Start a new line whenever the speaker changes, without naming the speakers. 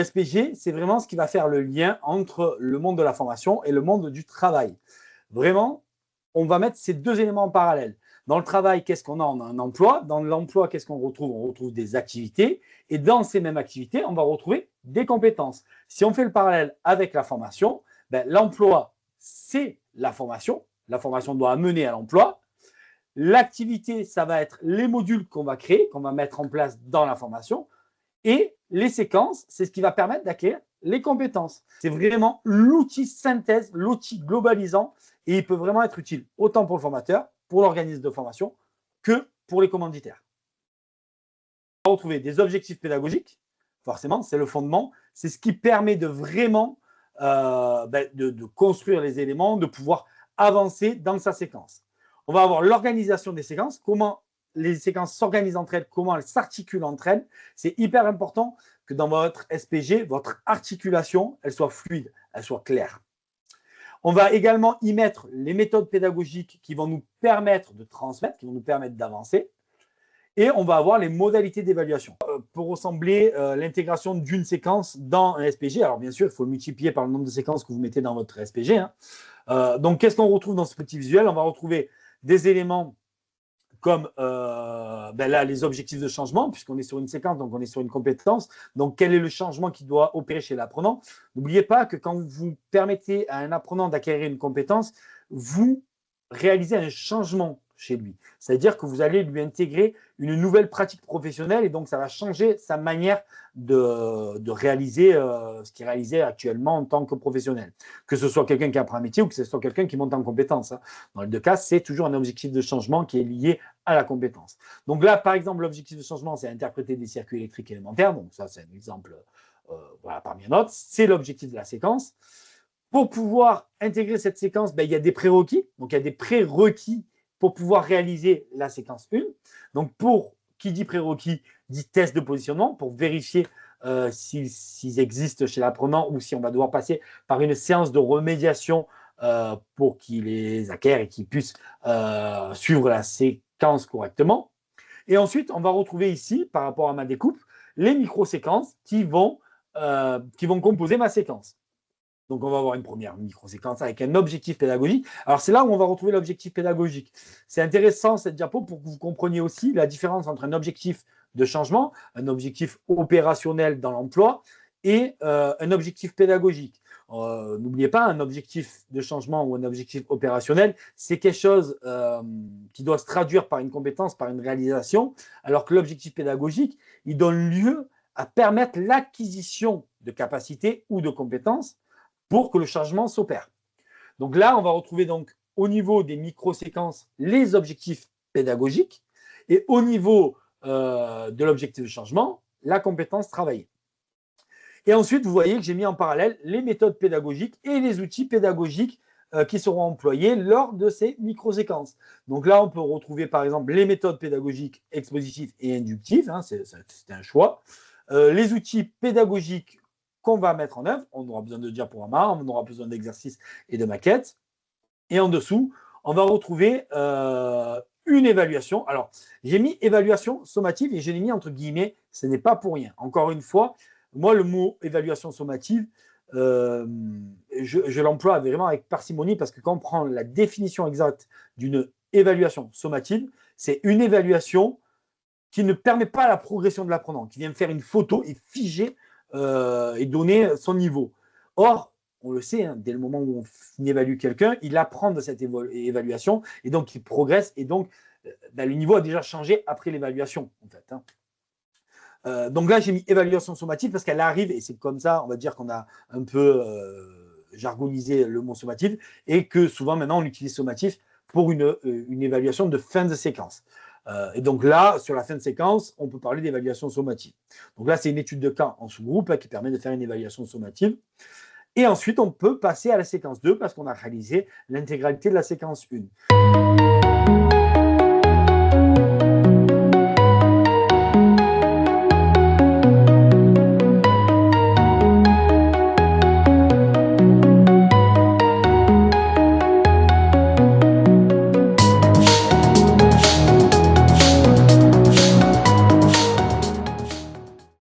Le SPG, c'est vraiment ce qui va faire le lien entre le monde de la formation et le monde du travail. Vraiment, on va mettre ces deux éléments en parallèle. Dans le travail, qu'est-ce qu'on a? On a un emploi. Dans l'emploi, qu'est-ce qu'on retrouve? On retrouve des activités. Et dans ces mêmes activités, on va retrouver des compétences. Si on fait le parallèle avec la formation, ben, l'emploi, c'est la formation. La formation doit amener à l'emploi. L'activité, ça va être les modules qu'on va créer, qu'on va mettre en place dans la formation. Et les séquences, c'est ce qui va permettre d'acquérir les compétences. C'est vraiment l'outil synthèse, l'outil globalisant, et il peut vraiment être utile autant pour le formateur, pour l'organisme de formation, que pour les commanditaires. On va retrouver des objectifs pédagogiques, forcément, c'est le fondement, c'est ce qui permet de vraiment de construire les éléments, de pouvoir avancer dans sa séquence. On va avoir l'organisation des séquences, comment les séquences s'organisent entre elles, comment elles s'articulent entre elles. C'est hyper important que dans votre SPG, votre articulation, elle soit fluide, elle soit claire. On va également y mettre les méthodes pédagogiques qui vont nous permettre de transmettre, qui vont nous permettre d'avancer. Et on va avoir les modalités d'évaluation. Pour ressembler l'intégration d'une séquence dans un SPG, alors bien sûr, il faut le multiplier par le nombre de séquences que vous mettez dans votre SPG. Donc, qu'est-ce qu'on retrouve dans ce petit visuel? On va retrouver des éléments comme là, les objectifs de changement, puisqu'on est sur une séquence, donc on est sur une compétence. Donc, quel est le changement qui doit opérer chez l'apprenant? N'oubliez pas que quand vous permettez à un apprenant d'acquérir une compétence, vous réalisez un changement chez lui. C'est-à-dire que vous allez lui intégrer une nouvelle pratique professionnelle et donc ça va changer sa manière de réaliser ce qu'il réalisait actuellement en tant que professionnel. Que ce soit quelqu'un qui apprend un métier ou que ce soit quelqu'un qui monte en compétence. Dans les deux cas, c'est toujours un objectif de changement qui est lié à la compétence. Donc là, par exemple, l'objectif de changement, c'est interpréter des circuits électriques élémentaires. Donc ça, c'est un exemple parmi un autre. C'est l'objectif de la séquence. Pour pouvoir intégrer cette séquence, il y a des prérequis. Donc, il y a des prérequis pour pouvoir réaliser la séquence 1. Donc, qui dit prérequis, dit test de positionnement, pour vérifier s'ils existent chez l'apprenant ou si on va devoir passer par une séance de remédiation pour qu'il les acquiert et qu'il puisse suivre la séquence correctement. Et ensuite, on va retrouver ici, par rapport à ma découpe, les micro-séquences qui vont composer ma séquence. Donc, on va avoir une première micro-séquence avec un objectif pédagogique. Alors, c'est là où on va retrouver l'objectif pédagogique. C'est intéressant, cette diapo, pour que vous compreniez aussi la différence entre un objectif de changement, un objectif opérationnel dans l'emploi et un objectif pédagogique. N'oubliez pas, un objectif de changement ou un objectif opérationnel, c'est quelque chose qui doit se traduire par une compétence, par une réalisation, alors que l'objectif pédagogique, il donne lieu à permettre l'acquisition de capacités ou de compétences pour que le changement s'opère. Donc là, on va retrouver donc au niveau des micro-séquences les objectifs pédagogiques et au niveau de l'objectif de changement, la compétence travaillée. Et ensuite, vous voyez que j'ai mis en parallèle les méthodes pédagogiques et les outils pédagogiques qui seront employés lors de ces micro-séquences. Donc là, on peut retrouver par exemple les méthodes pédagogiques expositives et inductives, c'est un choix. Les outils pédagogiques qu'on va mettre en œuvre. On aura besoin de diaporamas, on aura besoin d'exercices et de maquettes. Et en dessous, on va retrouver une évaluation. Alors, j'ai mis évaluation sommative et je l'ai mis entre guillemets, ce n'est pas pour rien. Encore une fois, moi, le mot évaluation sommative, je l'emploie vraiment avec parcimonie parce que quand on prend la définition exacte d'une évaluation sommative, c'est une évaluation qui ne permet pas la progression de l'apprenant, qui vient faire une photo et figer et donner son niveau. Or, on le sait, dès le moment où on évalue quelqu'un, il apprend de cette évaluation et donc il progresse et donc le niveau a déjà changé après l'évaluation en fait. Donc là, j'ai mis évaluation sommative parce qu'elle arrive et c'est comme ça, on va dire qu'on a un peu jargonisé le mot sommative et que souvent maintenant on utilise sommatif pour une évaluation de fin de séquence. Et donc là, sur la fin de séquence, on peut parler d'évaluation sommative. Donc là, c'est une étude de cas en sous-groupe qui permet de faire une évaluation sommative. Et ensuite, on peut passer à la séquence 2 parce qu'on a réalisé l'intégralité de la séquence 1.